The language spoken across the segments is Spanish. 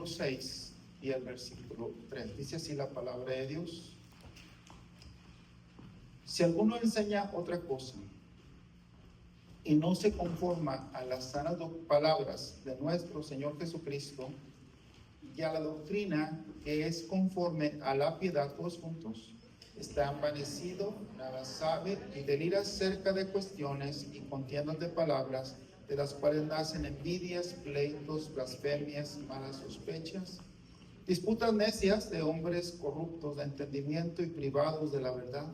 versículo 6 y el versículo 3. Dice así la palabra de Dios. Si alguno enseña otra cosa y no se conforma a las sanas palabras de nuestro Señor Jesucristo y a la doctrina que es conforme a la piedad, todos juntos, está envanecido, nada sabe y delira acerca de cuestiones y contiendas de palabras, de las cuales nacen envidias, pleitos, blasfemias, malas sospechas, disputas necias de hombres corruptos de entendimiento y privados de la verdad,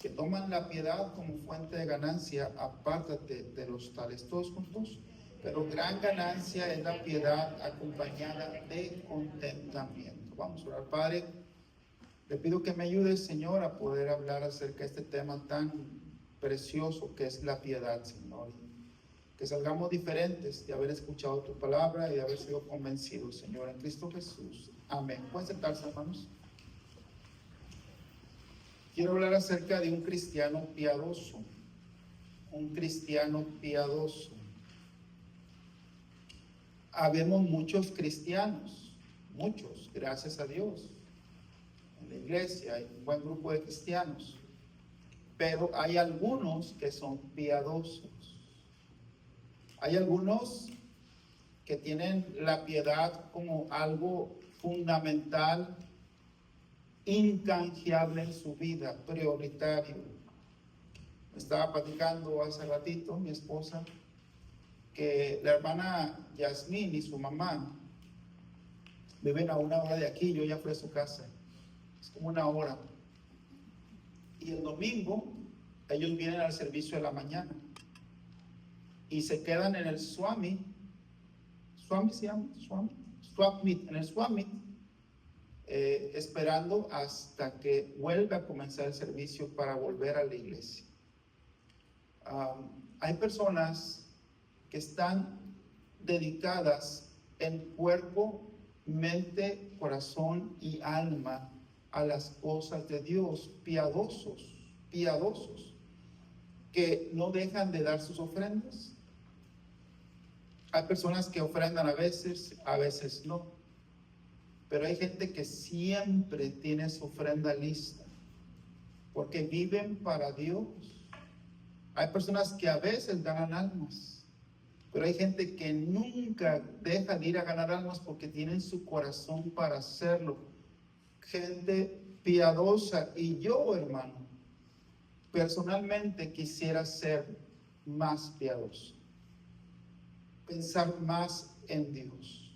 que toman la piedad como fuente de ganancia. Apártate de los tales, todos juntos. Pero gran ganancia es la piedad acompañada de contentamiento. Vamos a orar. Padre, le pido que me ayudes, Señor, a poder hablar acerca de este tema tan precioso que es la piedad, Señor. Que salgamos diferentes de haber escuchado tu palabra y de haber sido convencidos, Señor, en Cristo Jesús. Amén. ¿Pueden sentarse, hermanos? Quiero hablar acerca de un cristiano piadoso. Un cristiano piadoso. Habemos muchos cristianos, muchos, gracias a Dios. En la iglesia hay un buen grupo de cristianos, pero hay algunos que son piadosos. Hay algunos que tienen la piedad como algo fundamental, incanjeable en su vida, prioritario. Me estaba platicando hace ratito mi esposa que la hermana Yasmín y su mamá viven a 1 hora de aquí. Yo ya fui a su casa, es como 1 hora, y el domingo ellos vienen al servicio de la mañana y se quedan en el Swami se llama Swamit, en el Swamit, esperando hasta que vuelva a comenzar el servicio para volver a la iglesia. Hay personas que están dedicadas en cuerpo, mente, corazón y alma a las cosas de Dios, piadosos, que no dejan de dar sus ofrendas. Hay personas que ofrendan a veces no, pero hay gente que siempre tiene su ofrenda lista, porque viven para Dios. Hay personas que a veces ganan almas, pero hay gente que nunca deja de ir a ganar almas porque tienen su corazón para hacerlo. Gente piadosa. Y yo, hermano, personalmente quisiera ser más piadoso, pensar más en Dios.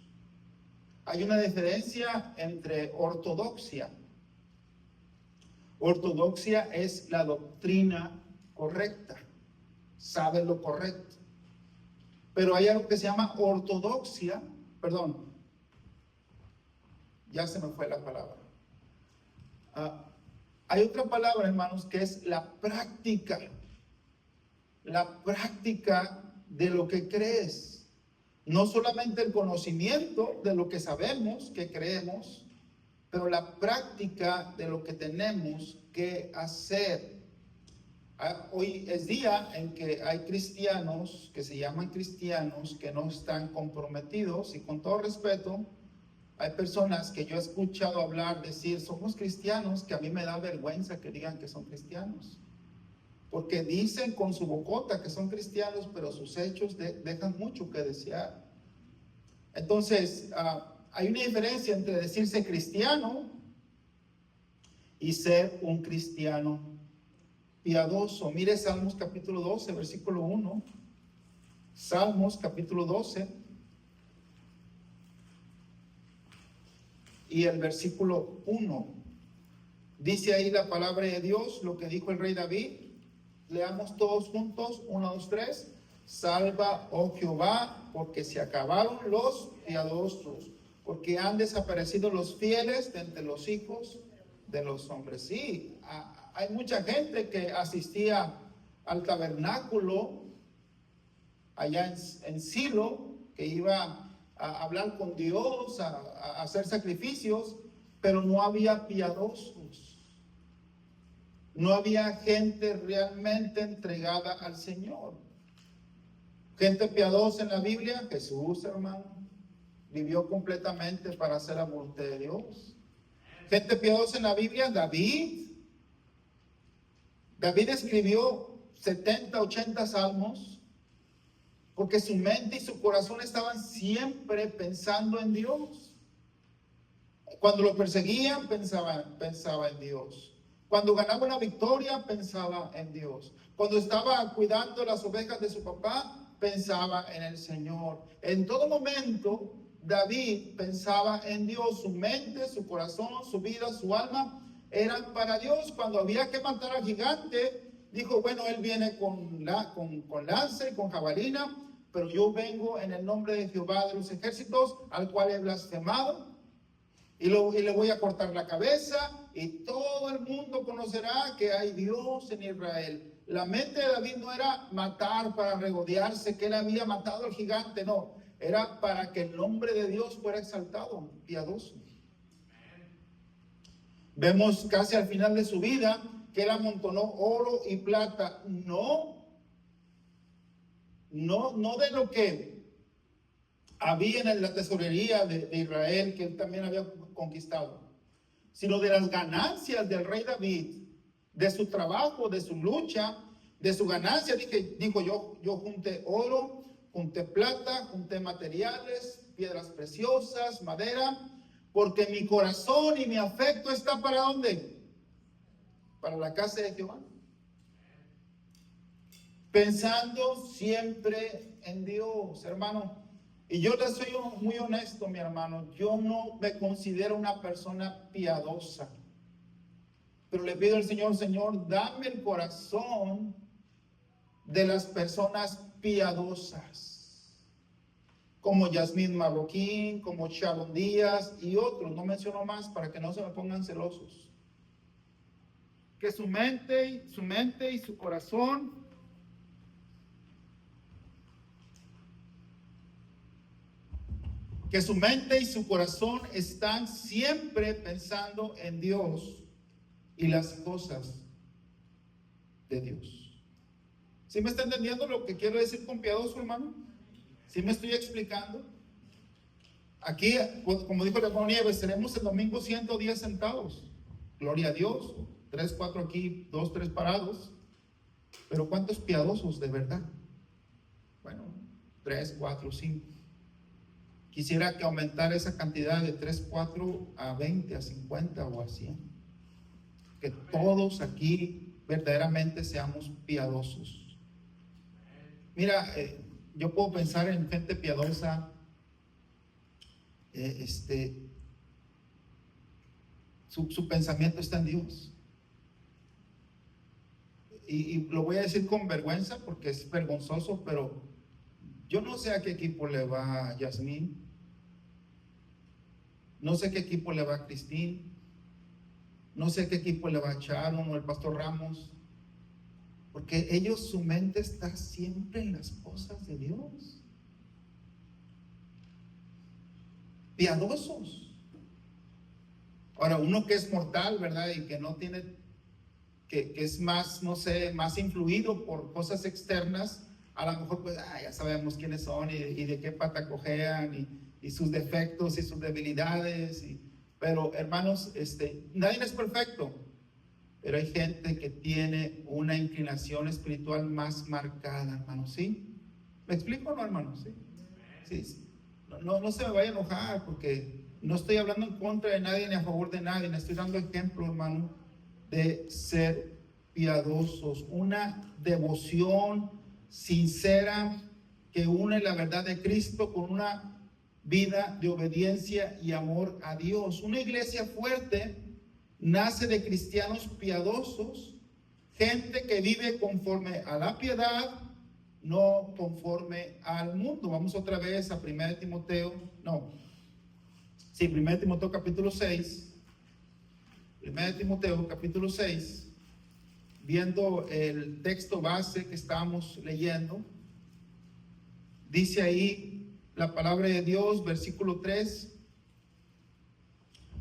Hay una diferencia entre ortodoxia. Ortodoxia es la doctrina correcta, sabe lo correcto. Pero hay algo que se llama ortodoxia, ya se me fue la palabra. Hay otra palabra, hermanos, que es la práctica de lo que crees. No solamente el conocimiento de lo que sabemos, que creemos, pero la práctica de lo que tenemos que hacer. Hoy es día en que hay cristianos que se llaman cristianos que no están comprometidos, y con todo respeto, hay personas que yo he escuchado hablar, decir, somos cristianos, que a mí me da vergüenza que digan que son cristianos, porque dicen con su bocota que son cristianos, pero sus hechos dejan mucho que desear. Entonces, hay una diferencia entre decirse cristiano y ser un cristiano piadoso. Mire Salmos capítulo 12, versículo 1. Salmos capítulo 12 y el versículo 1. Dice ahí la palabra de Dios, lo que dijo el rey David. Leamos todos juntos, 1, 2, 3. Salva, oh Jehová, porque se acabaron los piadosos, porque han desaparecido los fieles de entre los hijos de los hombres. Sí, hay mucha gente que asistía al tabernáculo allá en Silo, que iba a hablar con Dios, a hacer sacrificios, pero no había piadosos. No había gente realmente entregada al Señor. Gente piadosa en la Biblia, Jesús, hermano. vivió completamente para hacer la voluntad de Dios. Gente piadosa en la Biblia, David. David escribió 70, 80 salmos porque su mente y su corazón estaban siempre pensando en Dios. Cuando lo perseguían, pensaba en Dios. Cuando ganaba una victoria, pensaba en Dios. Cuando estaba cuidando las ovejas de su papá, pensaba en el Señor. En todo momento, David pensaba en Dios. Su mente, su corazón, su vida, su alma eran para Dios. Cuando había que matar al gigante, dijo, bueno, él viene con lanza y con jabalina, pero yo vengo en el nombre de Jehová de los ejércitos, al cual he blasfemado. Y le voy a cortar la cabeza y todo el mundo conocerá que hay Dios en Israel. La mente de David no era matar para regodearse que él había matado al gigante, no. Era para que el nombre de Dios fuera exaltado, piadoso. Vemos casi al final de su vida que él amontonó oro y plata. No de lo que había en la tesorería de Israel, que él también había conquistado, sino de las ganancias del rey David, de su trabajo, de su lucha, de su ganancia. Dijo yo junté oro, junté plata, junté materiales, piedras preciosas, madera, porque mi corazón y mi afecto está ¿para dónde? Para la casa de Jehová. Pensando siempre en Dios, hermano. Y yo le soy muy honesto, mi hermano. Yo no me considero una persona piadosa. Pero le pido al Señor, Señor, dame el corazón de las personas piadosas. Como Yasmín Marroquín, como Sharon Díaz y otros. No menciono más para que no se me pongan celosos. Que su mente y su corazón están siempre pensando en Dios y las cosas de Dios. ¿Sí me está entendiendo lo que quiero decir con piadoso, hermano? ¿Sí me estoy explicando? Aquí, como dijo el hermano Nieves, seremos el domingo 110 sentados. Gloria a Dios. 3, 4 aquí, 2, 3 parados. Pero ¿cuántos piadosos de verdad? Bueno, 3, 4, 5. Quisiera que aumentara esa cantidad de 3, 4 a 20, a 50 o a 100. Que todos aquí verdaderamente seamos piadosos. Mira, yo puedo pensar en gente piadosa, su pensamiento está en Dios. Y lo voy a decir con vergüenza porque es vergonzoso, pero yo no sé a qué equipo le va Yasmín, no sé a qué equipo le va Cristín, no sé a qué equipo le va Sharon o el pastor Ramos, porque ellos, su mente está siempre en las cosas de Dios. Piadosos. Ahora, uno que es mortal, ¿verdad? Y que no tiene, que es más, no sé, más influido por cosas externas, a lo mejor pues, ya sabemos quiénes son y de qué pata cojean y sus defectos y sus debilidades. Pero hermanos, nadie es perfecto, pero hay gente que tiene una inclinación espiritual más marcada, hermanos, ¿sí? ¿Me explico o no, hermanos? Sí. No se me vaya a enojar porque no estoy hablando en contra de nadie ni a favor de nadie. Le estoy dando ejemplo, hermano, de ser piadosos, una devoción sincera que une la verdad de Cristo con una vida de obediencia y amor a Dios. Una iglesia fuerte nace de cristianos piadosos, gente que vive conforme a la piedad, no conforme al mundo. Vamos otra vez a 1 Timoteo capítulo 6. 1 Timoteo capítulo 6, viendo el texto base que estamos leyendo, dice ahí la palabra de Dios, versículo 3: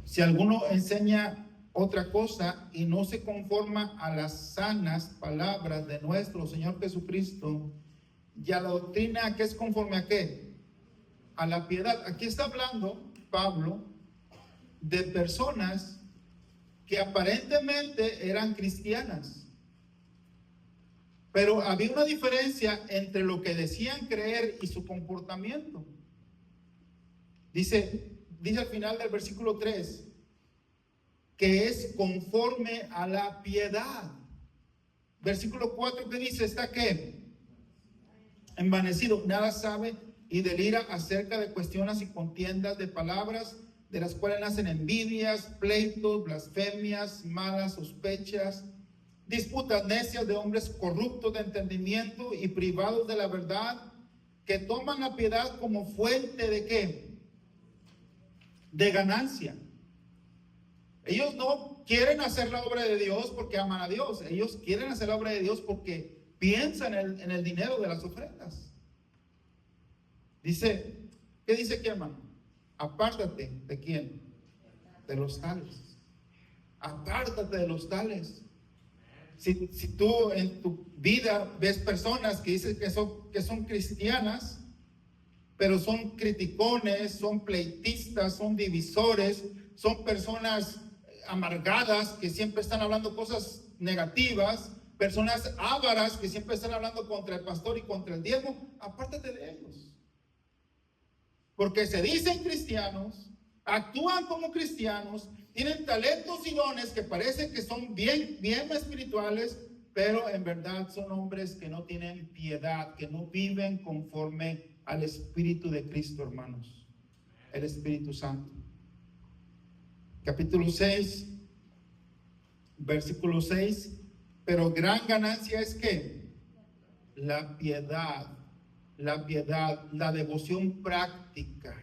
si alguno enseña otra cosa y no se conforma a las sanas palabras de nuestro Señor Jesucristo y a la doctrina que es conforme a qué, a la piedad. Aquí está hablando Pablo de personas que aparentemente eran cristianas, pero había una diferencia entre lo que decían creer y su comportamiento. Dice al final del versículo 3 que es conforme a la piedad. Versículo 4 que dice, ¿está qué? Envanecido, nada sabe y delira acerca de cuestiones y contiendas de palabras, de las cuales nacen envidias, pleitos, blasfemias, malas sospechas, disputas necias de hombres corruptos de entendimiento y privados de la verdad, que toman la piedad como fuente de ¿qué? De ganancia. Ellos no quieren hacer la obra de Dios porque aman a Dios. Ellos quieren hacer la obra de Dios porque piensan en el dinero de las ofrendas. Dice, ¿qué dice aquí, hermano? Apártate ¿de quién? De los tales. Apártate de los tales. Si tú en tu vida ves personas que dicen que son cristianas, pero son criticones, son pleitistas, son divisores, son personas amargadas que siempre están hablando cosas negativas, personas ávaras que siempre están hablando contra el pastor y contra el diezmo, apártate de ellos. Porque se dicen cristianos, actúan como cristianos, tienen talentos y dones que parecen que son bien espirituales, pero en verdad son hombres que no tienen piedad, que no viven conforme al Espíritu de Cristo, hermanos, el Espíritu Santo. Capítulo 6, versículo 6, pero gran ganancia es que la piedad, la devoción práctica.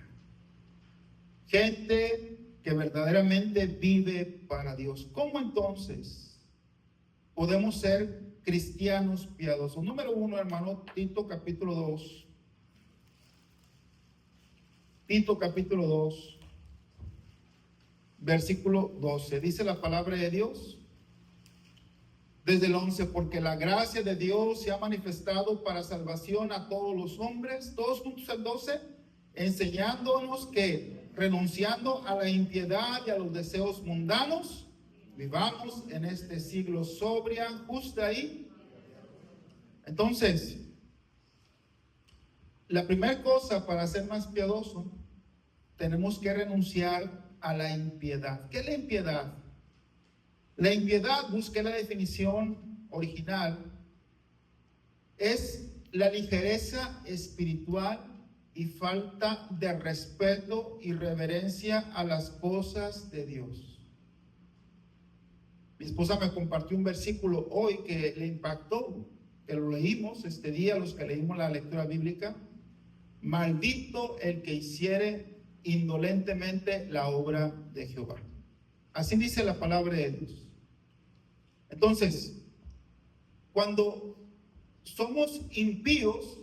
Gente que verdaderamente vive para Dios. ¿Cómo entonces podemos ser cristianos piadosos? Número 1, hermano, Tito capítulo 2. Tito capítulo 2, versículo 12. Dice la palabra de Dios desde el 11, porque la gracia de Dios se ha manifestado para salvación a todos los hombres, todos juntos el 12, enseñándonos que renunciando a la impiedad y a los deseos mundanos, vivamos en este siglo sobria, justa y... Entonces, la primera cosa para ser más piadoso, tenemos que renunciar a la impiedad. ¿Qué es la impiedad? La impiedad, busqué la definición original, es la ligereza espiritual y falta de respeto y reverencia a las cosas de Dios. Mi esposa me compartió un versículo hoy que le impactó, que lo leímos este día, los que leímos la lectura bíblica. Maldito el que hiciere indolentemente la obra de Jehová. Así dice la palabra de Dios. Entonces, cuando somos impíos,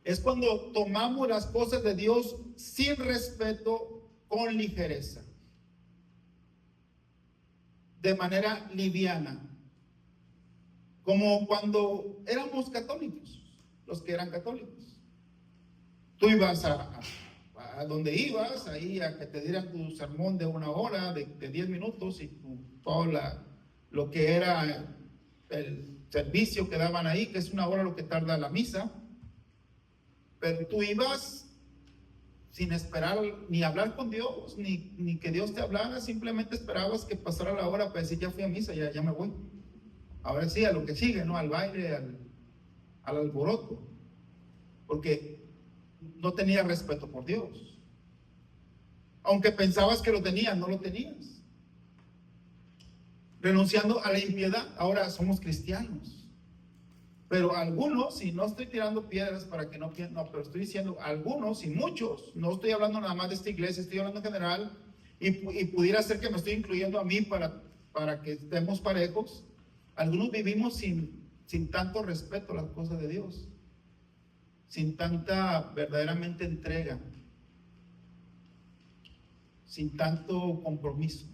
es cuando tomamos las cosas de Dios sin respeto, con ligereza, de manera liviana, como cuando éramos católicos, los que eran católicos. Tú ibas a donde ibas, ahí a que te dieran tu sermón de 1 hora, de 10 minutos, y todo lo que era el servicio que daban ahí, que es 1 hora lo que tarda la misa. Pero tú ibas sin esperar ni hablar con Dios, ni que Dios te hablara, simplemente esperabas que pasara la hora para decir, ya fui a misa, ya me voy. Ahora sí, a lo que sigue, ¿no? Al baile, al alboroto. Porque no tenías respeto por Dios. Aunque pensabas que lo tenías, no lo tenías. Renunciando a la impiedad, ahora somos cristianos. Pero algunos, y no estoy tirando piedras para que no piensen, no, pero estoy diciendo algunos y muchos, no estoy hablando nada más de esta iglesia, estoy hablando en general, y pudiera ser que me estoy incluyendo a mí para que estemos parejos. Algunos vivimos sin tanto respeto a las cosas de Dios, sin tanta verdaderamente entrega, sin tanto compromiso.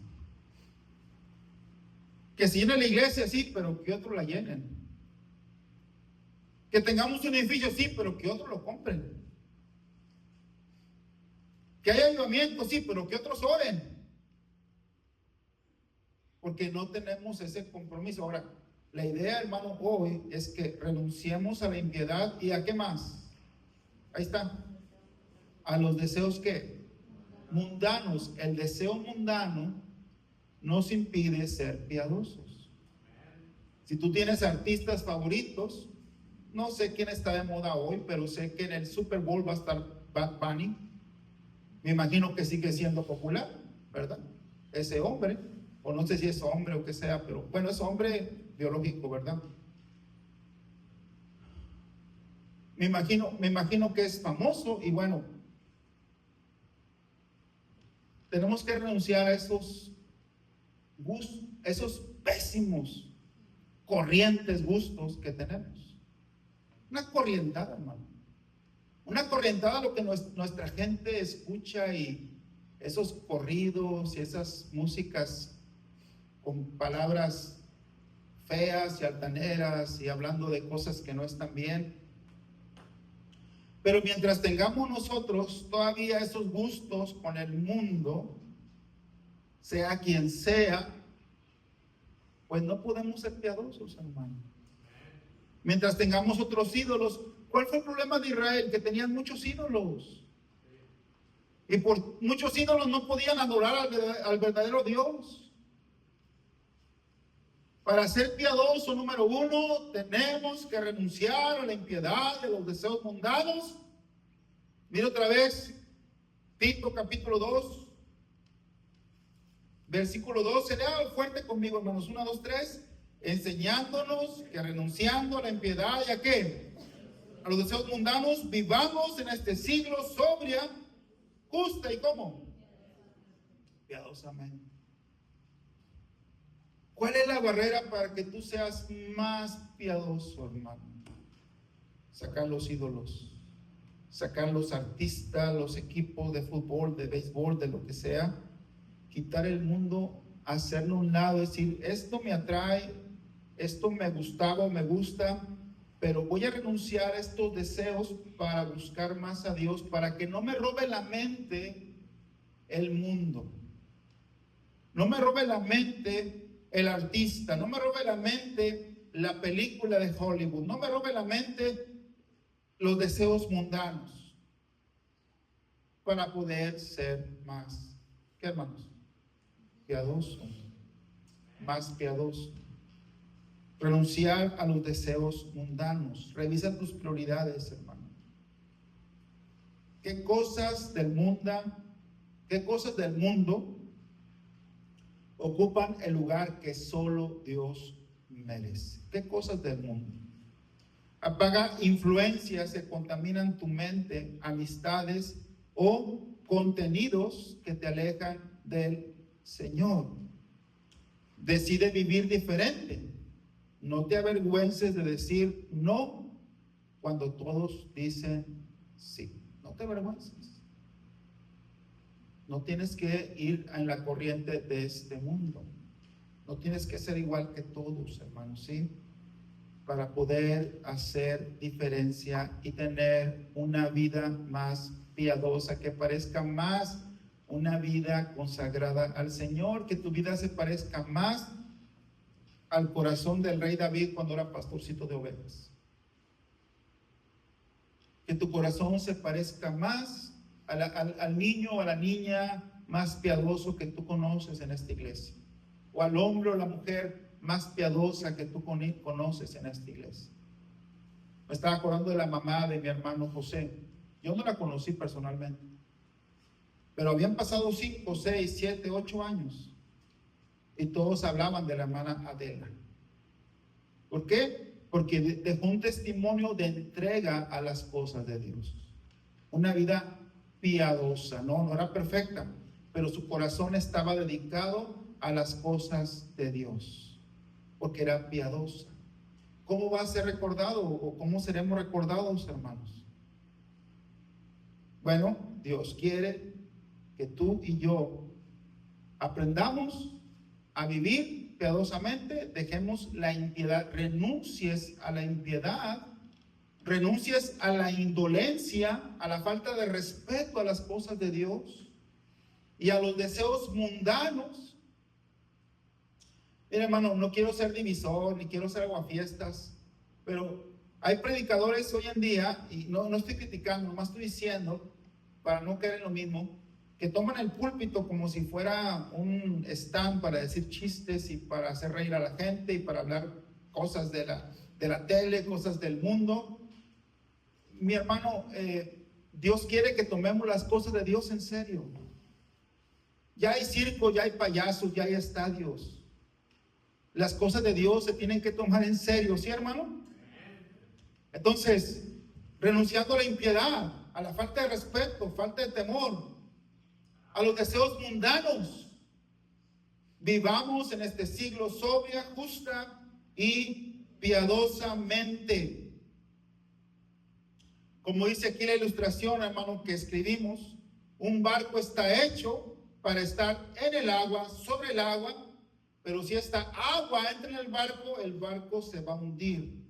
Que se llene la iglesia, sí, pero que otros la llenen. Que tengamos un edificio, sí, pero que otros lo compren. Que haya avivamiento, sí, pero que otros oren. Porque no tenemos ese compromiso. Ahora, la idea, hermano, hoy es que renunciemos a la impiedad y ¿a qué más? Ahí está. A los deseos que mundanos. El deseo mundano nos impide ser piadosos. Si tú tienes artistas favoritos, no sé quién está de moda hoy, pero sé que en el Super Bowl va a estar Bad Bunny. Me imagino que sigue siendo popular, ¿verdad? Ese hombre, o no sé si es hombre o que sea, pero bueno, es hombre biológico, ¿verdad? Me imagino que es famoso y bueno, tenemos que renunciar a esos gustos, esos pésimos, corrientes gustos que tenemos. Una corrientada, hermano. Una corrientada lo que nuestra gente escucha, y esos corridos y esas músicas con palabras feas y altaneras y hablando de cosas que no están bien. Pero mientras tengamos nosotros todavía esos gustos con el mundo, sea quien sea, pues no podemos ser piadosos, hermano. Mientras tengamos otros ídolos. ¿Cuál fue el problema de Israel? Que tenían muchos ídolos. Y por muchos ídolos no podían adorar al verdadero Dios. Para ser piadoso, número uno, tenemos que renunciar a la impiedad, a los deseos mundanos. Mira otra vez, Tito capítulo 2, versículo 12. Lea fuerte conmigo, hermanos. 1, 2, 3. Enseñándonos que renunciando a la impiedad y a qué, a los deseos mundanos, vivamos en este siglo sobria, justa y ¿cómo? Piadosamente. ¿Cuál es la barrera para que tú seas más piadoso, hermano? Sacar los ídolos, sacar los artistas, los equipos de fútbol, de béisbol, de lo que sea, quitar el mundo, hacerlo a un lado, decir, esto me atrae, esto me gustaba o me gusta, pero voy a renunciar a estos deseos para buscar más a Dios, para que no me robe la mente el mundo, no me robe la mente el artista, no me robe la mente la película de Hollywood, no me robe la mente los deseos mundanos, para poder ser más, ¿qué, hermanos? Piadoso, más piadoso. Renunciar a los deseos mundanos. Revisa tus prioridades, hermano. ¿Qué cosas del mundo ocupan el lugar que solo Dios merece? ¿Qué cosas del mundo? Apaga influencias que contaminan tu mente, amistades o contenidos que te alejan del Señor. Decide vivir diferente. No te avergüences de decir no cuando todos dicen sí. No te avergüences. No tienes que ir en la corriente de este mundo. No tienes que ser igual que todos, hermanos, ¿sí? Para poder hacer diferencia y tener una vida más piadosa, que parezca más una vida consagrada al Señor, que tu vida se parezca más al corazón del rey David cuando era pastorcito de ovejas. Que tu corazón se parezca más al niño o a la niña más piadoso que tú conoces en esta iglesia, o al hombre o la mujer más piadosa que tú conoces en esta iglesia. Me estaba acordando de la mamá de mi hermano José. Yo no la conocí personalmente, pero habían pasado 5, 6, 7, 8 años y todos hablaban de la hermana Adela. ¿Por qué? Porque dejó un testimonio de entrega a las cosas de Dios. Una vida piadosa. No era perfecta, pero su corazón estaba dedicado a las cosas de Dios, porque era piadosa. ¿Cómo va a ser recordado o cómo seremos recordados, hermanos? Bueno, Dios quiere que tú y yo aprendamos a vivir piadosamente, dejemos la impiedad, renuncies a la impiedad, renuncies a la indolencia, a la falta de respeto a las cosas de Dios y a los deseos mundanos. Mira, hermano, no quiero ser divisor, ni quiero ser aguafiestas, pero hay predicadores hoy en día, y no estoy criticando, nomás estoy diciendo, para no caer en lo mismo, que toman el púlpito como si fuera un stand para decir chistes y para hacer reír a la gente y para hablar cosas de la tele, cosas del mundo. Mi hermano, Dios quiere que tomemos las cosas de Dios en serio. Ya hay circo, ya hay payasos, ya hay estadios. Las cosas de Dios se tienen que tomar en serio, ¿sí, hermano? Entonces, renunciando a la impiedad, a la falta de respeto, falta de temor, a los deseos mundanos, vivamos en este siglo sobria, justa y piadosamente. Como dice aquí la ilustración, hermano, que escribimos, un barco está hecho para estar en el agua, sobre el agua, pero si esta agua entra en el barco se va a hundir.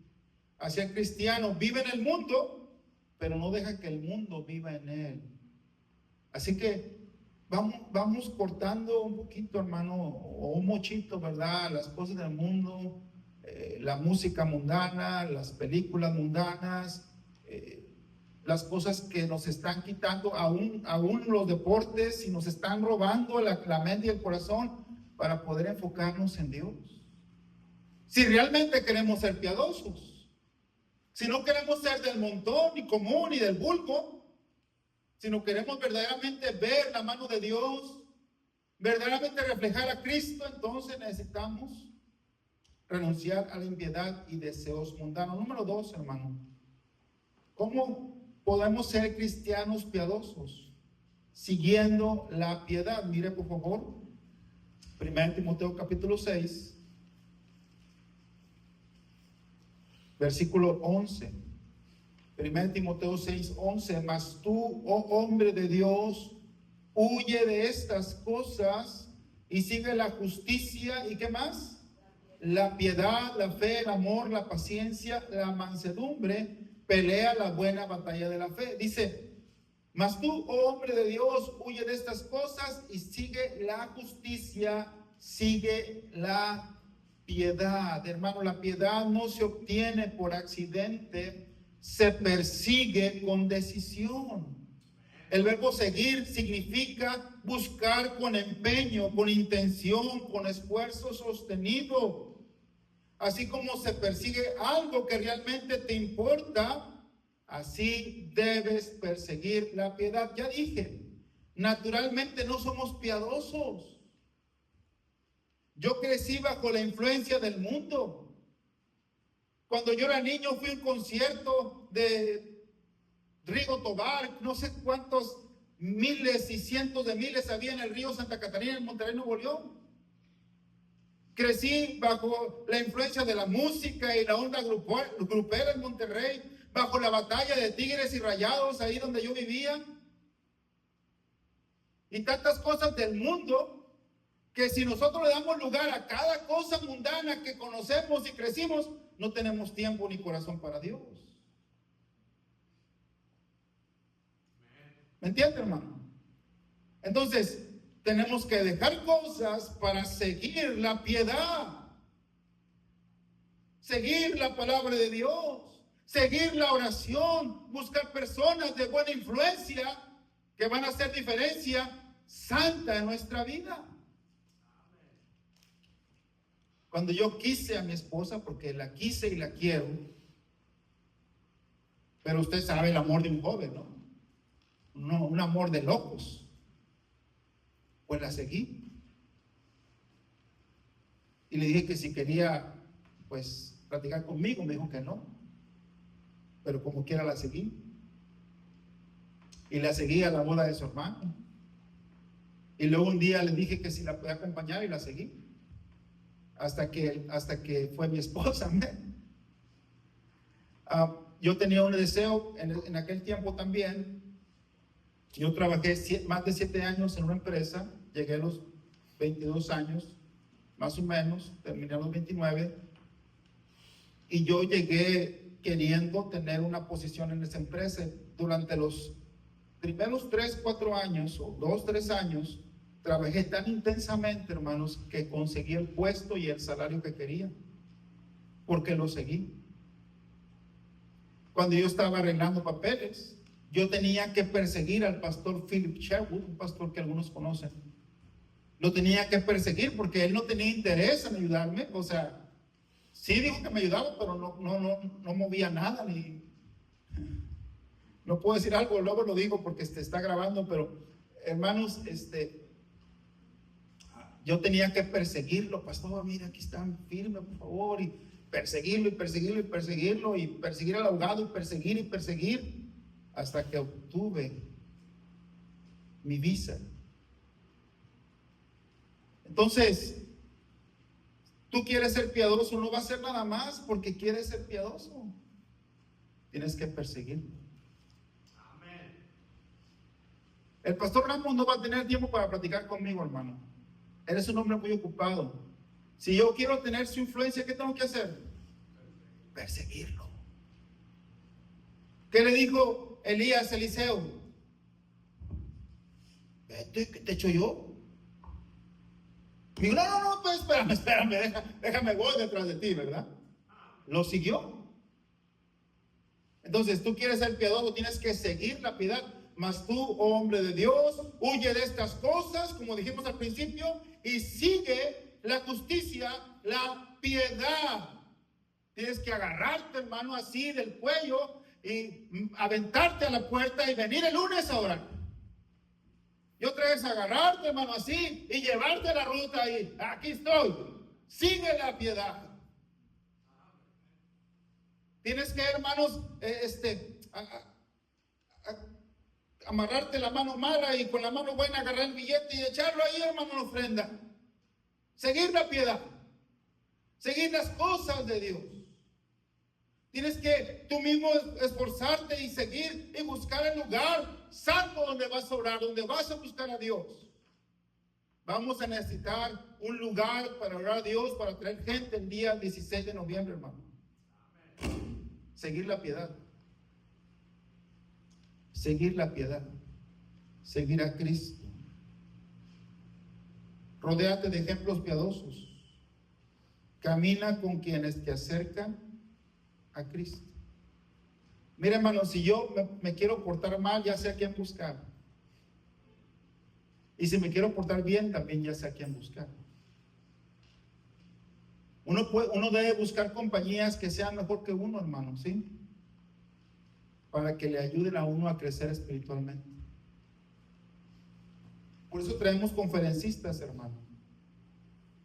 Así el cristiano vive en el mundo, pero no deja que el mundo viva en él. Así que vamos cortando un poquito, hermano, o un mochito, ¿verdad? Las cosas del mundo, la música mundana, las películas mundanas, las cosas que nos están quitando, aún los deportes, y nos están robando la mente y el corazón para poder enfocarnos en Dios. Si realmente queremos ser piadosos, si no queremos ser del montón, ni común, ni del vulgo, sino queremos verdaderamente ver la mano de Dios, verdaderamente reflejar a Cristo, entonces necesitamos renunciar a la impiedad y deseos mundanos. Número 2, hermano, ¿cómo podemos ser cristianos piadosos? Siguiendo la piedad. Mire, por favor, 1 Timoteo capítulo 6, versículo 11. 1 Timoteo 6, 11. Mas tú, oh hombre de Dios, huye de estas cosas y sigue la justicia. ¿Y qué más? La piedad, la fe, el amor, la paciencia, la mansedumbre. Pelea la buena batalla de la fe. Dice, mas tú, oh hombre de Dios, huye de estas cosas y sigue la justicia, sigue la piedad. Hermano, la piedad no se obtiene por accidente, se persigue con decisión. El verbo seguir significa buscar con empeño, con intención, con esfuerzo sostenido. Así como se persigue algo que realmente te importa, así debes perseguir la piedad. Ya dije, naturalmente no somos piadosos. Yo crecí bajo la influencia del mundo. Cuando yo era niño fui a un concierto de Rigo Tobar, no sé cuántos miles y cientos de miles había en el río Santa Catarina, en Monterrey, Nuevo León. Crecí bajo la influencia de la música y la onda grupera en Monterrey, bajo la batalla de Tigres y Rayados, ahí donde yo vivía. Y tantas cosas del mundo, que si nosotros le damos lugar a cada cosa mundana que conocemos y crecimos, no tenemos tiempo ni corazón para Dios. ¿Me entiende, hermano? Entonces, tenemos que dejar cosas para seguir la piedad, seguir la palabra de Dios, seguir la oración, buscar personas de buena influencia que van a hacer diferencia santa en nuestra vida. Cuando yo quise a mi esposa, porque la quise y la quiero, pero usted sabe el amor de un joven, ¿no? Un amor de locos. Pues la seguí. Y le dije que si quería, pues, platicar conmigo, me dijo que no. Pero como quiera la seguí. Y la seguí a la boda de su hermano. Y luego un día le dije que si la podía acompañar y la seguí. Hasta que fue mi esposa. Yo tenía un deseo en aquel tiempo también. Yo trabajé más de 7 años en una empresa. Llegué a los 22 años, más o menos, terminé a los 29. Y yo llegué queriendo tener una posición en esa empresa. Durante los primeros 3, 4 años o 2, 3 años, trabajé tan intensamente, hermanos, que conseguí el puesto y el salario que quería, porque lo seguí. Cuando yo estaba arreglando papeles, yo tenía que perseguir al pastor Philip Sherwood, un pastor que algunos conocen. Lo tenía que perseguir porque él no tenía interés en ayudarme. O sea, sí dijo que me ayudaba, pero no movía nada, ni... No puedo decir algo, luego lo digo porque está grabando, pero hermanos, yo tenía que perseguirlo. Pastor, mira, aquí están, firme, por favor, y perseguirlo, y perseguirlo, y perseguirlo, y perseguir al abogado, y perseguir, hasta que obtuve mi visa. Entonces, tú quieres ser piadoso, no va a ser nada más porque quieres ser piadoso. Tienes que perseguirlo. Amén. El pastor Ramos no va a tener tiempo para platicar conmigo, hermano. Él es un hombre muy ocupado. Si yo quiero tener su influencia, ¿qué tengo que hacer? Perseguirlo. ¿Qué le dijo Elías a Eliseo? Vete, ¿qué te he hecho yo? Digo, no, pues espérame, déjame, voy detrás de ti, ¿verdad? Lo siguió. Entonces, tú quieres ser piadoso, tienes que seguir la piedad. Mas tú, oh hombre de Dios, huye de estas cosas, como dijimos al principio, y sigue la justicia, la piedad. Tienes que agarrarte, hermano, así del cuello y aventarte a la puerta y venir el lunes a orar. Y otra vez agarrarte, hermano, así y llevarte la ruta y aquí estoy. Sigue la piedad. Tienes que, hermanos, amarrarte la mano mala y con la mano buena agarrar el billete y echarlo ahí, hermano, en la ofrenda. Seguir la piedad. Seguir las cosas de Dios. Tienes que tú mismo esforzarte y seguir y buscar el lugar santo donde vas a orar, donde vas a buscar a Dios. Vamos a necesitar un lugar para orar a Dios, para traer gente el día 16 de noviembre, hermano. Seguir la piedad. Seguir la piedad. Seguir a Cristo. Rodéate de ejemplos piadosos. Camina con quienes te acercan a Cristo. Mira, hermano, si yo me quiero portar mal, ya sé a quién buscar. Y si me quiero portar bien, también ya sé a quién buscar. Uno debe buscar compañías que sean mejor que uno, hermano, ¿sí? Para que le ayuden a uno a crecer espiritualmente. Por eso traemos conferencistas, hermano.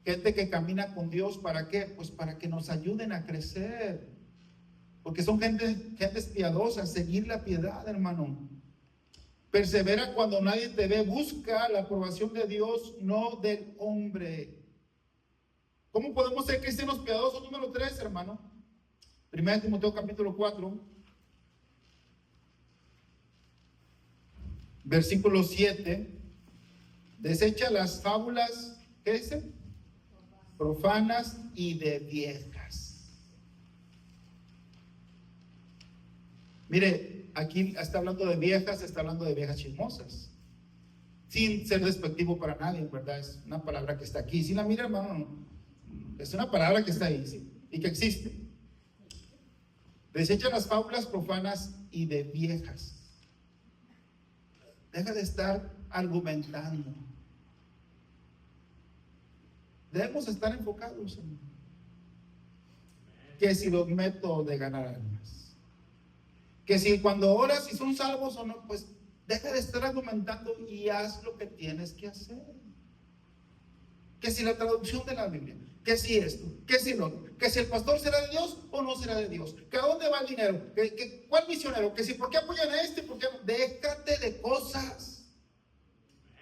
Gente que camina con Dios, ¿para qué? Pues para que nos ayuden a crecer. Porque son gentes piadosas. Seguir la piedad, hermano. Persevera cuando nadie te ve. Busca la aprobación de Dios, no del hombre. ¿Cómo podemos ser cristianos piadosos? Número 3, hermano. 1 Timoteo capítulo 4. Versículo 7. Desecha las fábulas, ¿qué dice? Profanas y de viejas. Mire, aquí está hablando de viejas, está hablando de viejas chismosas. Sin ser despectivo para nadie, ¿verdad? Es una palabra que está aquí. Si la mira, hermano, es una palabra que está ahí, ¿sí? Y que existe. Desecha las fábulas profanas y de viejas. Deja de estar argumentando. Debemos estar enfocados en que si los métodos de ganar almas, que si cuando oras si son salvos o no, pues deja de estar argumentando y haz lo que tienes que hacer. Que si la traducción de la Biblia, que si esto, que si lo otro, que si el pastor será de Dios o no será de Dios, que a dónde va el dinero, que cuál misionero, que si por qué apoyan a este, porque déjate de cosas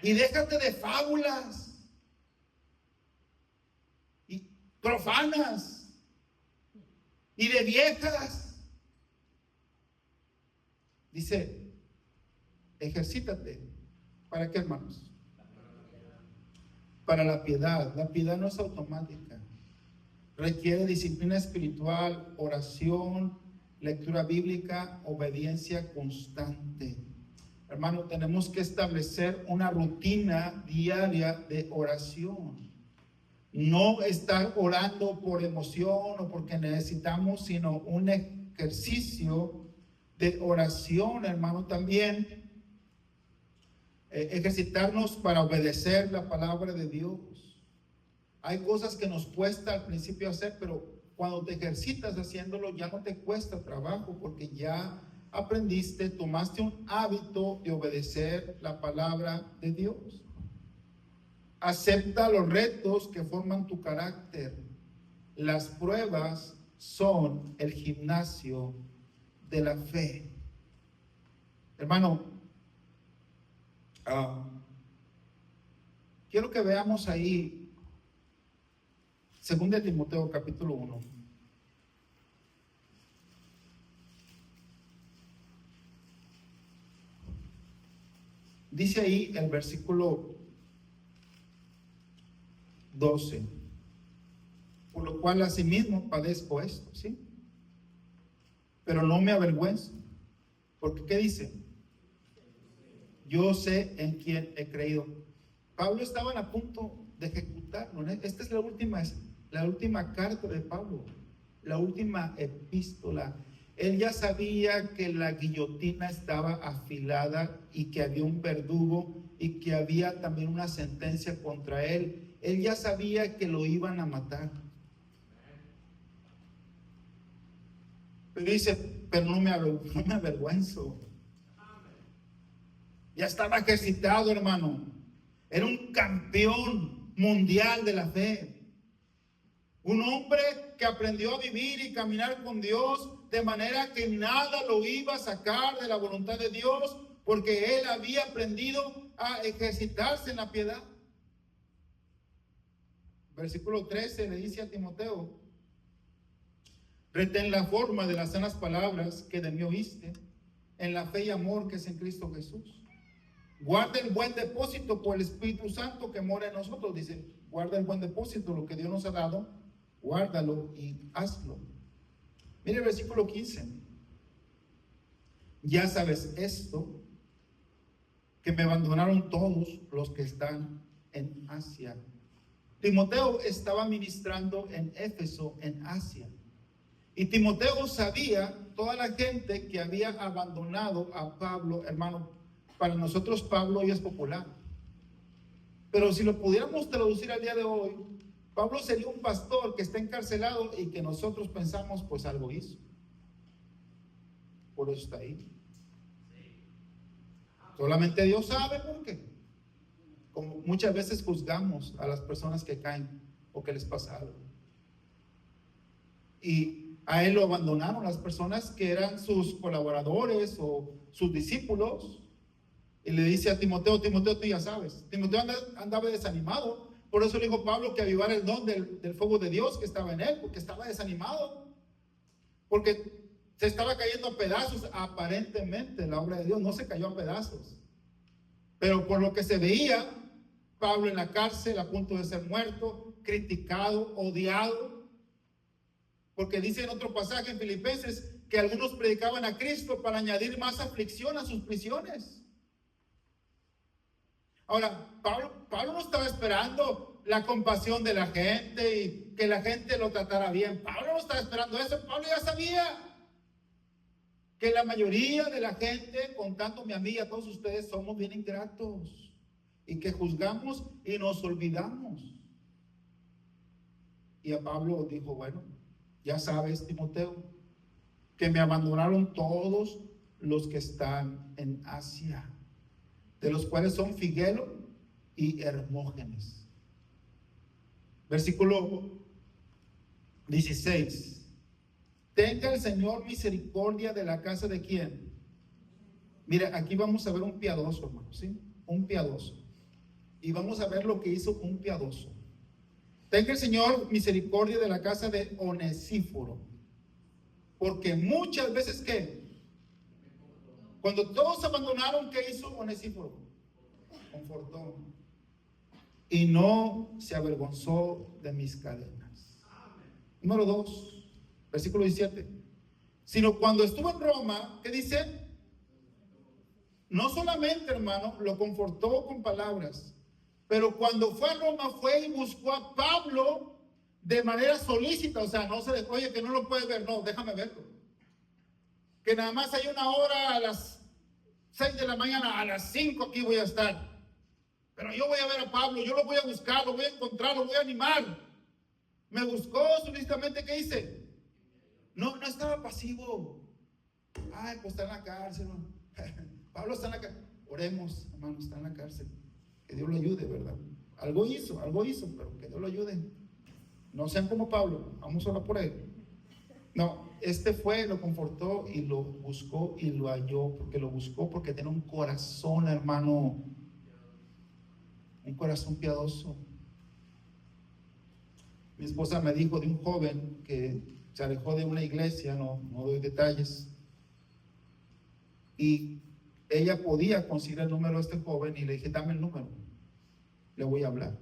y déjate de fábulas y profanas y de viejas. Dice, ejercítate. ¿Para qué, hermanos? Para la piedad. La piedad no es automática. Requiere disciplina espiritual, oración, lectura bíblica, obediencia constante. Hermano, tenemos que establecer una rutina diaria de oración. No estar orando por emoción o porque necesitamos, sino un ejercicio de oración, hermano, también. Ejercitarnos para obedecer la palabra de Dios. Hay cosas que nos cuesta al principio hacer, pero cuando te ejercitas haciéndolo ya no te cuesta trabajo porque ya aprendiste, tomaste un hábito de obedecer la palabra de Dios. Acepta los retos que forman tu carácter. Las pruebas son el gimnasio de la fe. Hermano, quiero que veamos ahí 2 Timoteo capítulo 1. Dice ahí el versículo 12: por lo cual asimismo padezco esto, ¿sí? Pero no me avergüenzo, porque ¿qué dice? Yo sé en quién he creído. Pablo estaba a punto de ejecutarlo, ¿no? Esta es la última carta de Pablo, la última epístola. Él ya sabía que la guillotina estaba afilada y que había un verdugo y que había también una sentencia contra él. Él ya sabía que lo iban a matar. Pero dice, pero no me avergüenzo. Ya estaba ejercitado, hermano. Era un campeón mundial de la fe. Un hombre que aprendió a vivir y caminar con Dios de manera que nada lo iba a sacar de la voluntad de Dios, porque él había aprendido a ejercitarse en la piedad. Versículo 13 le dice a Timoteo: retén la forma de las sanas palabras que de mí oíste, en la fe y amor que es en Cristo Jesús. Guarda el buen depósito por el Espíritu Santo que mora en nosotros. Dice, guarda el buen depósito, lo que Dios nos ha dado, guárdalo y hazlo. Mire el versículo 15. Ya sabes esto, que me abandonaron todos los que están en Asia. Timoteo estaba ministrando en Éfeso, en Asia. Y Timoteo sabía toda la gente que había abandonado a Pablo, hermano. Para nosotros Pablo hoy es popular. Pero si lo pudiéramos traducir al día de hoy, Pablo sería un pastor que está encarcelado y que nosotros pensamos, pues algo hizo. Por eso está ahí. Solamente Dios sabe por qué. Como muchas veces juzgamos a las personas que caen o que les pasa algo. Y a él lo abandonaron las personas que eran sus colaboradores o sus discípulos. Y le dice a Timoteo, Timoteo, tú ya sabes. Timoteo andaba desanimado. Por eso le dijo Pablo que avivara el don del fuego de Dios que estaba en él, porque estaba desanimado. Porque se estaba cayendo a pedazos. Aparentemente la obra de Dios no se cayó a pedazos. Pero por lo que se veía, Pablo en la cárcel a punto de ser muerto, criticado, odiado. Porque dice en otro pasaje en Filipenses que algunos predicaban a Cristo para añadir más aflicción a sus prisiones. Ahora, Pablo no estaba esperando la compasión de la gente y que la gente lo tratara bien. Pablo no estaba esperando eso. Pablo ya sabía que la mayoría de la gente, contándome a mí y a todos ustedes, somos bien ingratos y que juzgamos y nos olvidamos. Y a Pablo dijo, bueno, ya sabes, Timoteo, que me abandonaron todos los que están en Asia, de los cuales son Figelo y Hermógenes. Versículo 16. Tenga el Señor misericordia de la casa de quién. Mira, aquí vamos a ver un piadoso, hermano, ¿sí? Un piadoso. Y vamos a ver lo que hizo un piadoso. Tenga el Señor misericordia de la casa de Onesíforo. Porque muchas veces, ¿qué? Cuando todos abandonaron, ¿qué hizo Onesíforo? Confortó. Y no se avergonzó de mis cadenas. Número 2, versículo 17. sino cuando estuvo en Roma, ¿qué dice? No solamente, hermano, lo confortó con palabras, pero cuando fue a Roma, fue y buscó a Pablo de manera solícita. O sea, no se dejó, oye, que no lo puedes ver, no, déjame verlo. Que nada más hay una hora a las 6 de la mañana, a las 5 aquí voy a estar. Pero yo voy a ver a Pablo, yo lo voy a buscar, lo voy a encontrar, lo voy a animar. Me buscó solícitamente, ¿qué hice? No estaba pasivo. Ay, pues está en la cárcel. Pablo está en la cárcel. Oremos, hermano, está en la cárcel. Que Dios lo ayude, ¿verdad? Algo hizo, pero que Dios lo ayude. No sean como Pablo, vamos a orar por él. No, fue, lo confortó y lo buscó y lo halló, porque lo buscó porque tiene un corazón, hermano, un corazón piadoso. Mi esposa me dijo de un joven que se alejó de una iglesia, no doy detalles, y ella podía conseguir el número de este joven, y le dije, dame el número, le voy a hablar.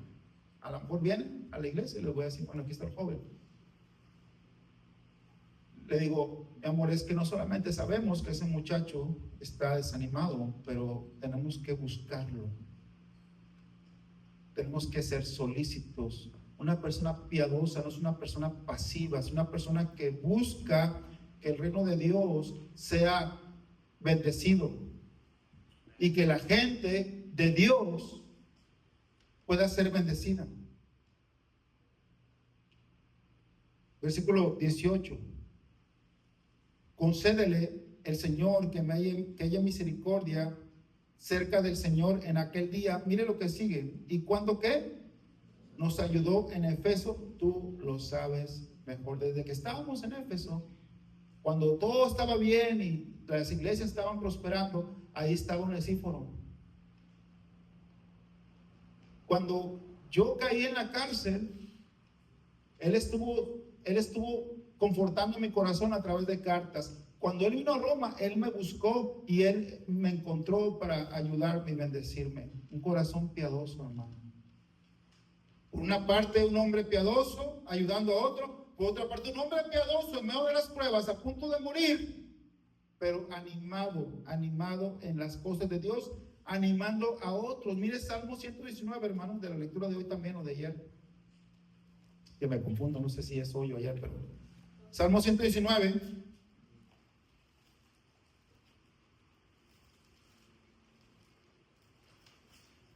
A lo mejor viene a la iglesia y le voy a decir, bueno, aquí está el joven. Le digo, mi amor, es que no solamente sabemos que ese muchacho está desanimado, pero tenemos que buscarlo. Tenemos que ser solícitos. Una persona piadosa no es una persona pasiva, es una persona que busca que el reino de Dios sea bendecido y que la gente de Dios pueda ser bendecida. Versículo 18. Concédele el Señor que haya misericordia cerca del Señor en aquel día. Mire lo que sigue. ¿Y cuándo qué? Nos ayudó en Éfeso. Tú lo sabes mejor. Desde que estábamos en Éfeso, cuando todo estaba bien y las iglesias estaban prosperando, ahí estaba Onesíforo. Cuando yo caí en la cárcel, él estuvo confortando mi corazón a través de cartas. Cuando él vino a Roma, él me buscó y él me encontró para ayudarme y bendecirme. Un corazón piadoso, hermano. Por una parte, un hombre piadoso ayudando a otro. Por otra parte, un hombre piadoso en medio de las pruebas, a punto de morir, pero animado en las cosas de Dios, animando a otros. Mire Salmo 119, hermanos, de la lectura de hoy también o de ayer. Que me confundo, no sé si es hoy o ayer, pero Salmo 119,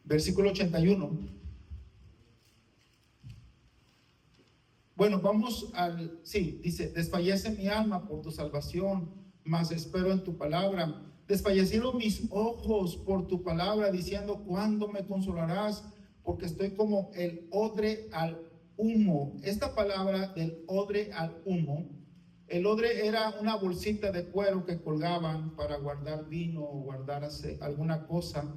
versículo 81. Bueno, dice, desfallece mi alma por tu salvación, mas espero en tu palabra. Desfallecieron mis ojos por tu palabra, diciendo, ¿cuándo me consolarás? Porque estoy como el odre al humo. Esta palabra del odre al humo, el odre era una bolsita de cuero que colgaban para guardar vino o guardar alguna cosa.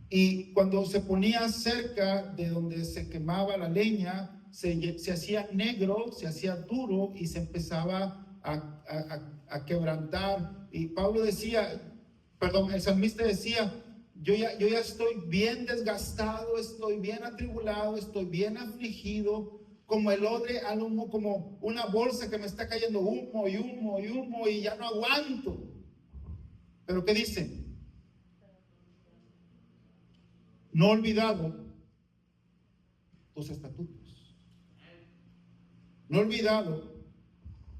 Y cuando se ponía cerca de donde se quemaba la leña, se hacía negro, se hacía duro y se empezaba a quebrantar. Y Pablo decía, el salmista decía, yo ya estoy bien desgastado, estoy bien atribulado, estoy bien afligido, como el odre al humo, como una bolsa que me está cayendo humo y humo y humo y ya no aguanto. Pero ¿qué dice? No he olvidado tus estatutos. No he olvidado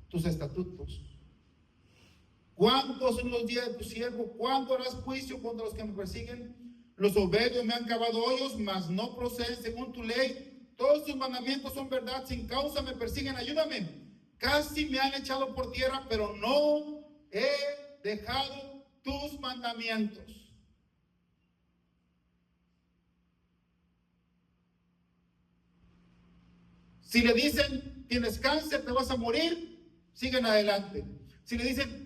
tus estatutos. ¿Cuántos son los días de tu siervo? ¿Cuándo harás juicio contra los que me persiguen? Los soberbios me han cavado hoyos, mas no proceden según tu ley. Todos tus mandamientos son verdad, sin causa me persiguen. Ayúdame. Casi me han echado por tierra, pero no he dejado tus mandamientos. Si le dicen, tienes cáncer, te vas a morir, siguen adelante. Si le dicen,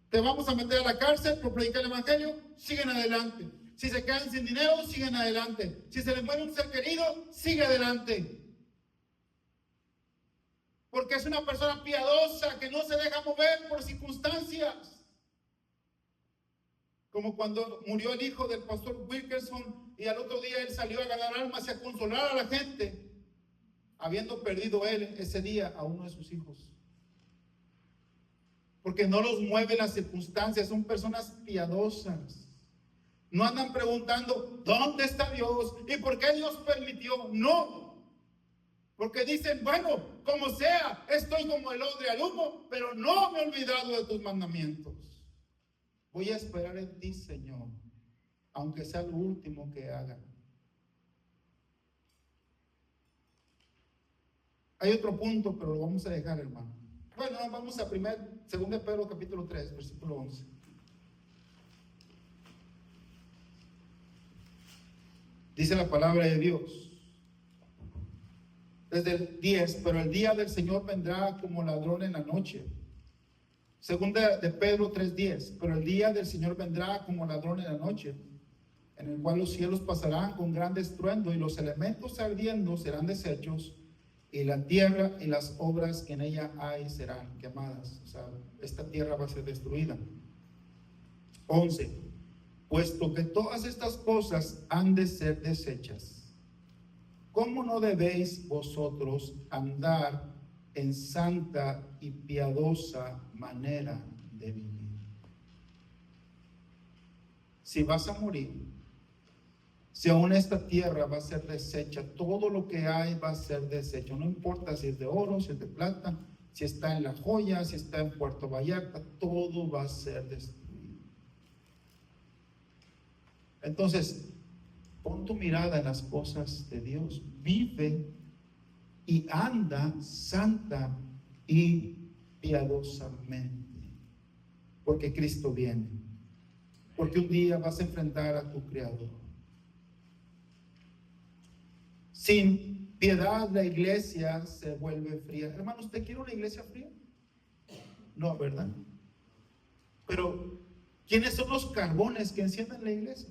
te vamos a meter a la cárcel por predicar el evangelio, siguen adelante. Si se quedan sin dinero, siguen adelante. Si se les muere un ser querido, sigue adelante. Porque es una persona piadosa que no se deja mover por circunstancias. Como cuando murió el hijo del pastor Wilkerson y al otro día él salió a ganar almas y a consolar a la gente, habiendo perdido él ese día a uno de sus hijos. porque no los mueven las circunstancias, son personas piadosas. No andan preguntando, ¿dónde está Dios? ¿Y por qué Dios permitió? No, porque dicen, bueno, como sea, estoy como el odre al humo, pero no me he olvidado de tus mandamientos. Voy a esperar en ti, Señor, aunque sea lo último que haga. Hay otro punto, pero lo vamos a dejar, hermano. Bueno, vamos a 2 Pedro capítulo 3, versículo 11. Dice la palabra de Dios. Desde el 10, pero el día del Señor vendrá como ladrón en la noche. Segunda de Pedro 3:10, pero el día del Señor vendrá como ladrón en la noche, en el cual los cielos pasarán con gran estruendo y los elementos ardiendo serán deshechos y la tierra y las obras que en ella hay serán quemadas. O sea, esta tierra va a ser destruida. 11, puesto que todas estas cosas han de ser deshechas, ¿cómo no debéis vosotros andar en santa y piadosa manera de vivir? Si vas a morir, si aún esta tierra va a ser deshecha, todo lo que hay va a ser deshecho, no importa si es de oro, si es de plata, si está en La Joya, si está en Puerto Vallarta, todo va a ser destruido. Entonces, pon tu mirada en las cosas de Dios, vive y anda santa y piadosamente, porque Cristo viene, porque un día vas a enfrentar a tu Creador. Sin piedad la iglesia se vuelve fría. Hermano, ¿usted quiere una iglesia fría? No, ¿verdad? Pero ¿quiénes son los carbones que encienden la iglesia?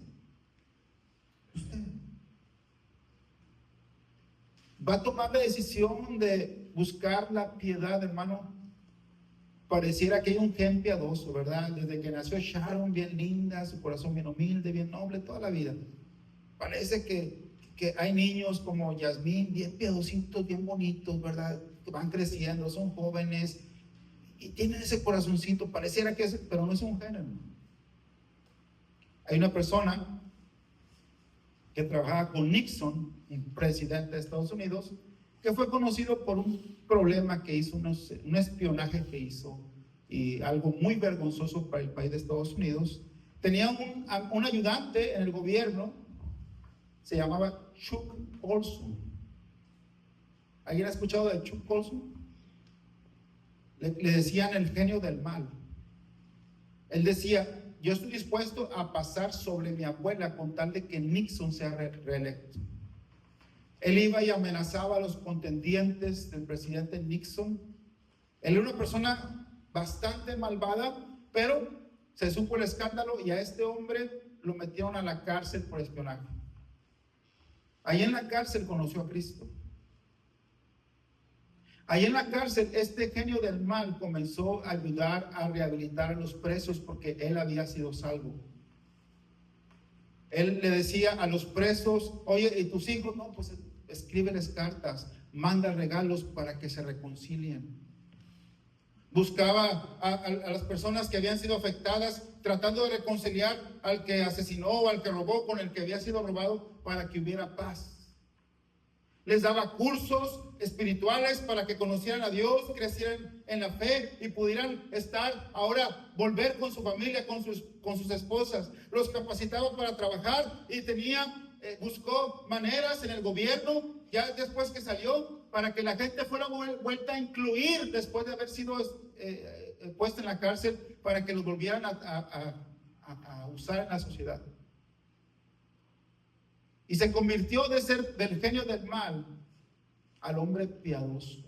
Usted. Va a tomar la decisión de buscar la piedad, hermano. Pareciera que hay un gen piadoso, ¿verdad? Desde que nació Sharon, bien linda, su corazón bien humilde, bien noble, toda la vida. Parece que hay niños como Yasmín, bien piadositos, bien bonitos, ¿verdad? Que van creciendo, son jóvenes y tienen ese corazoncito, pareciera que es, pero no es un género. Hay una persona que trabajaba con Nixon, un presidente de Estados Unidos, que fue conocido por un problema que hizo, un espionaje que hizo, y algo muy vergonzoso para el país de Estados Unidos. Tenía un ayudante en el gobierno, se llamaba Chuck Colson. ¿Alguien ha escuchado de Chuck Colson? Le decían el genio del mal. Él decía, yo estoy dispuesto a pasar sobre mi abuela con tal de que Nixon sea reelecto. Él iba y amenazaba a los contendientes del presidente Nixon. Él era una persona bastante malvada, pero se supo el escándalo y a este hombre lo metieron a la cárcel por espionaje. Ahí en la cárcel conoció a Cristo. Ahí en la cárcel este genio del mal comenzó a ayudar a rehabilitar a los presos porque él había sido salvo. Él le decía a los presos, oye, ¿y tus hijos? No, pues escríbeles cartas, manda regalos para que se reconcilien. Buscaba a las personas que habían sido afectadas, tratando de reconciliar al que asesinó o al que robó con el que había sido robado para que hubiera paz. Les daba cursos espirituales para que conocieran a Dios, crecieran en la fe y pudieran ahora volver con su familia, con sus esposas. Los capacitaba para trabajar y buscó maneras en el gobierno, ya después que salió, para que la gente fuera vuelta a incluir después de haber sido puesta en la cárcel, para que los volvieran a usar en la sociedad. Y se convirtió de ser del genio del mal al hombre piadoso.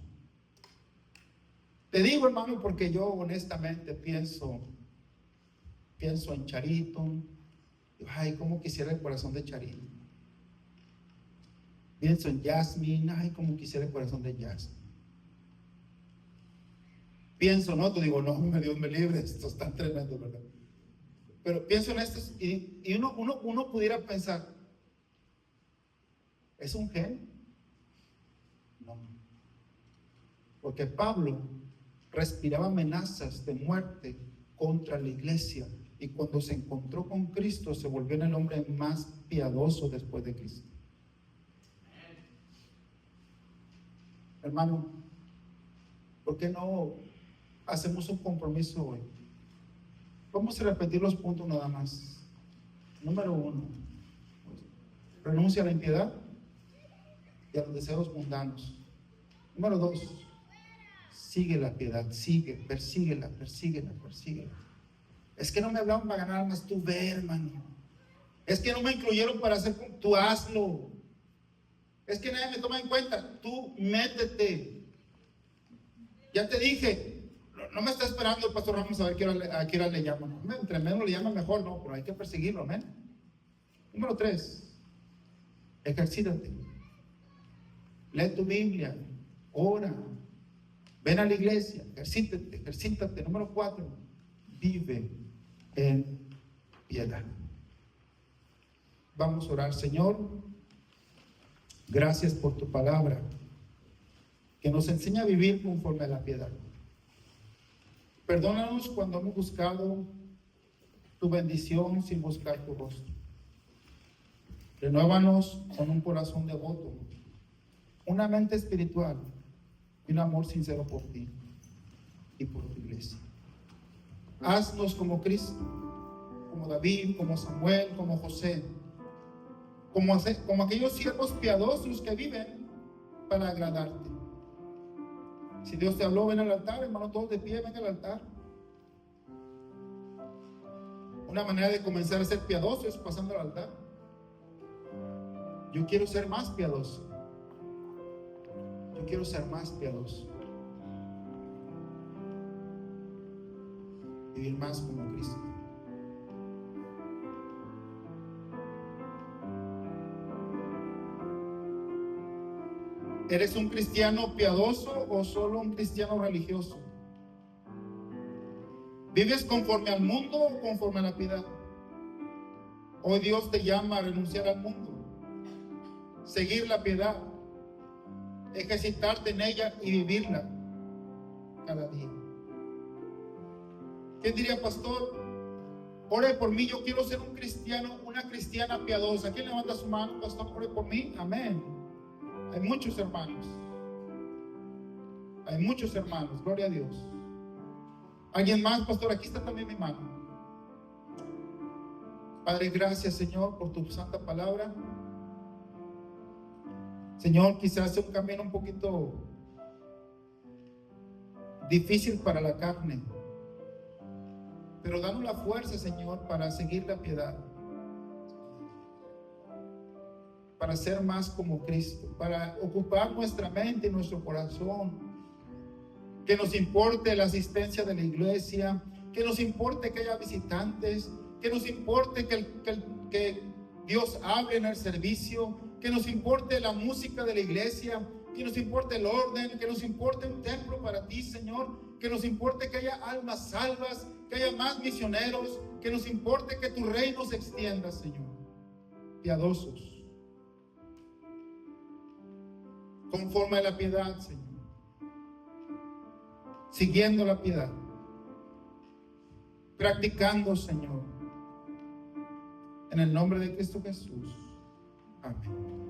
Te digo, hermano, porque yo honestamente pienso en Charito. Ay, cómo quisiera el corazón de Charito. Pienso en Jasmine. Ay, cómo quisiera el corazón de Jasmine. Pienso, no, te digo, no, Dios me libre, esto es tan tremendo, ¿verdad? Pero pienso en estos y uno pudiera pensar, ¿es un gen? No. Porque Pablo respiraba amenazas de muerte contra la iglesia, y cuando se encontró con Cristo se volvió en el hombre más piadoso después de Cristo. Hermano, ¿por qué no hacemos un compromiso hoy? Vamos a repetir los puntos nada más. Número 1, renuncia a la impiedad y a los deseos mundanos. Número 2, sigue la piedad, persíguela. Es que no me hablaron para ganar almas, tú ve, hermano. Es que no me incluyeron para hacer, tú hazlo. Es que nadie me toma en cuenta, tú métete. Ya te dije, no me está esperando el pastor Ramos a ver a qué hora le llaman. Entre menos le llaman mejor, no, pero hay que perseguirlo, amén. Número 3, ejercítate. Lee tu Biblia, ora, ven a la iglesia, ejercítate. Número 4, vive en piedad. Vamos a orar. Señor, gracias por tu palabra, que nos enseña a vivir conforme a la piedad. Perdónanos cuando hemos buscado tu bendición sin buscar tu rostro. Renuévanos con un corazón devoto, una mente espiritual y un amor sincero por ti y por tu iglesia. Haznos como Cristo, como David, como Samuel, como José, como aquellos siervos piadosos que viven para agradarte. Si Dios te habló, ven al altar, hermano, todos de pie, ven al altar. Una manera de comenzar a ser piadoso es pasando al altar. Yo quiero ser más piadoso. Yo quiero ser más piadoso. Vivir más como Cristo. ¿Eres un cristiano piadoso o solo un cristiano religioso? ¿Vives conforme al mundo o conforme a la piedad? Hoy Dios te llama a renunciar al mundo, seguir la piedad, ejercitarte en ella y vivirla cada día. ¿Quién diría, pastor? Ore por mí, yo quiero ser un cristiano, una cristiana piadosa. ¿Quién levanta su mano, pastor? Ore por mí. Amén. Hay muchos hermanos. Hay muchos hermanos. Gloria a Dios. ¿Alguien más, pastor? Aquí está también mi mano. Padre, gracias, Señor, por tu santa palabra. Señor, quizás sea un camino un poquito difícil para la carne, pero danos la fuerza, Señor, para seguir la piedad, para ser más como Cristo, para ocupar nuestra mente y nuestro corazón. Que nos importe la asistencia de la iglesia, que nos importe que haya visitantes, que nos importe que Dios hable en el servicio, que nos importe la música de la iglesia, que nos importe el orden, que nos importe un templo para ti, Señor, que nos importe que haya almas salvas, que haya más misioneros, que nos importe que tu reino se extienda, Señor. Piadosos, conforme a la piedad, Señor, siguiendo la piedad, practicando, Señor, en el nombre de Cristo Jesús. Amén.